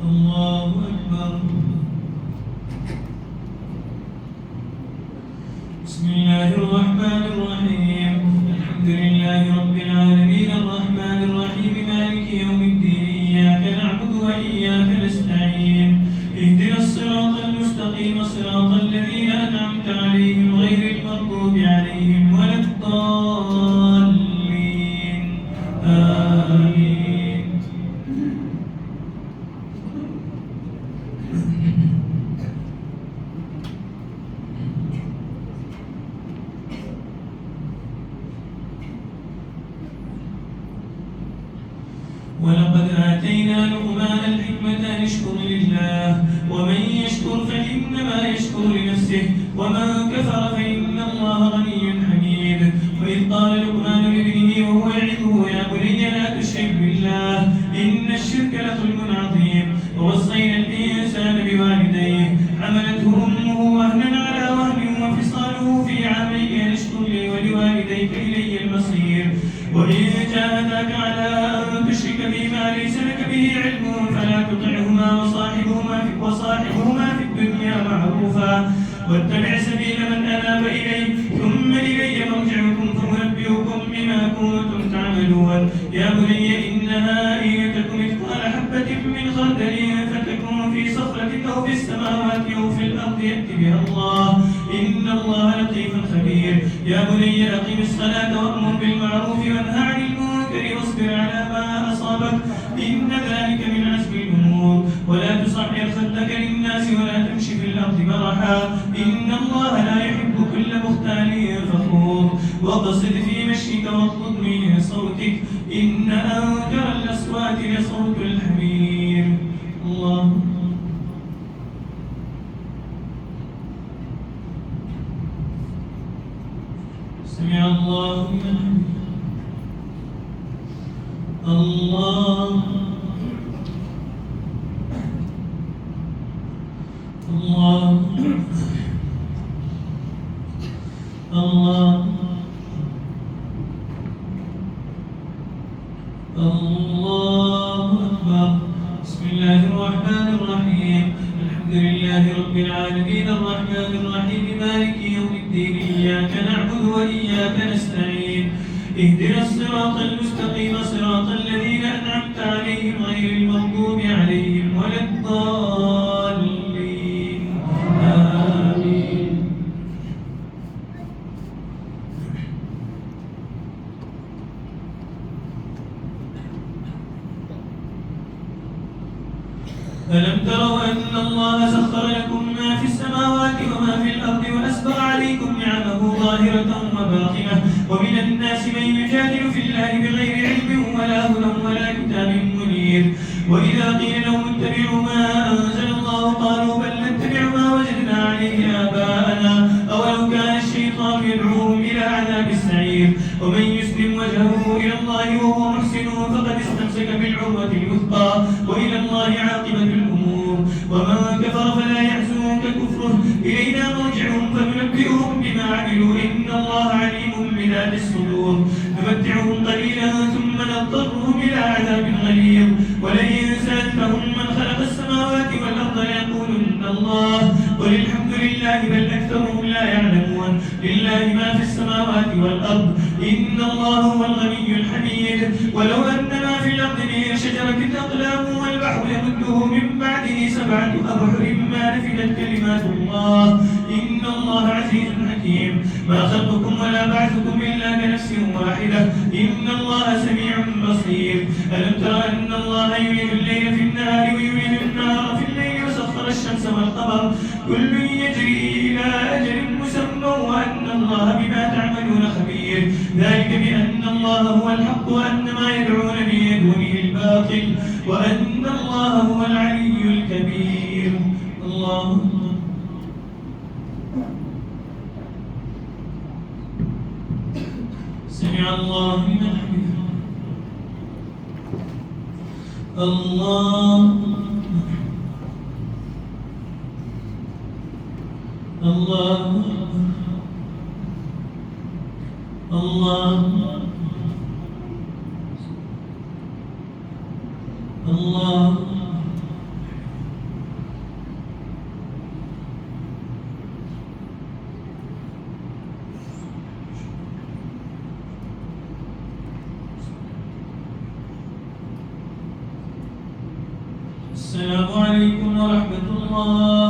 الله أكبر. بسم الله الرحمن الرحيم. الحمد لله رب العالمين الرحمن الرحيم مالك يوم الدين إياك نعبد وإياك نستعين اهدنا الصراط المستقيم صراط الذين أنعمت عليهم غير المغضوب عليهم ولا الضالين آمين. ولقد آتينا لقمان الحكمة أن اشكر لله ومن يشكر فإنما يشكر لنفسه ومن كفر فإن الله غني حميد. وإذ قال لقمان لابنه وهو يعظه يا بني لا تشرك بالله إن الشرك لظلم عظيم. ووصينا الإنسان بوالديه حملته أمه وهنا على وهن وفصاله في عامين أن اشكر لي ولوالديك إلي المصير. وإن جاهداك على أن تشرك بي ما ليس لك به علم فلا تطعهما وصاحبهما في الدنيا معروفا واتبع سبيل من أناب إلي ثم إلي مرجعكم فأنبئكم بما كنتم تعملون. يا بني إنها إن تك مثقال حبة من خردل فتكن في صخرة أو في السماوات أو في الأرض يأت بها الله إن الله لطيف خبير. يا بني أقم الصلاة وأمر بالمعروف وانهى عن المنكر واصبر على ما أصابك إن ذلك من عزم الأمور. ولا تصعر خدك للناس ولا تمشي في الأرض مرحا إن الله لا يحب كل مختال فخور. واقصد في مشيك واغضض من صوتك إن أنكر الأصوات لصوت الحمير. الله سمع الله لمن حمده. الله الله الله الله أكبر. بسم الله الرحمن الرحيم. الحمد لله رب العالمين الرحمن الرحيم مالك يوم الدين إياك نعبد وإياك نستعين اهدنا الصراط المستقيم صراط الذين أنعمت عليهم غير المغضوب عليهم ولا الضالين آمين. ألم تروا أن الله سخر لكم ما في السماوات وما في الأرض وأسبغ عليكم نعمه ظاهرة وباطنة ومن الناس من يجادل في الله بغير علم ولا هدى ولا كتاب منير. وإذا قيل لهم اتبعوا ما أنزل الله قالوا بل نتبع ما وجدنا عليه آباءنا أولو كان الشيطان يدعوهم إلى عذاب السعير. ومن يسلم وجهه إلى الله وهو محسن فقد استمسك بالعروة الوثقى وإلى الله عاقبة الأمور. ومن كفر فلا يحزنك كفره إلينا مرجعهم فننبئهم بما عملوا إن الله عليم بذات الصدور. نمتعهم قليلا ثم نضطرهم إلى عذاب غليظ. ولئن سألتهم من خلق السماوات والأرض ليقولن الله قل الحمد لله بل أكثرهم لا يعلمون. لله ما في السماوات والأرض إن الله هو الغني الحميد. ولو أن ما في الأرض من شجرة أقلام والبحر يمده من بعده 7 أبحر ما نفدت كلمات الله إن الله عزيز حكيم. ما خلقكم ولا بعثكم إلا كنفس واحدة إن الله سميع بصير. ألم تر أن الله يولد الليل في النهار ويولد النهار في الليل وسخر الشمس والقمر كل يجري إلى أجل مسمى وأن الله بما تعملون خبير. ذلك بأن الله هو الحق وأن ما يدعون من دونه الباطل وأن الله هو العلي الكبير. الله سمع الله لمن حمده. الله الله الله الله السلام عليكم ورحمة الله.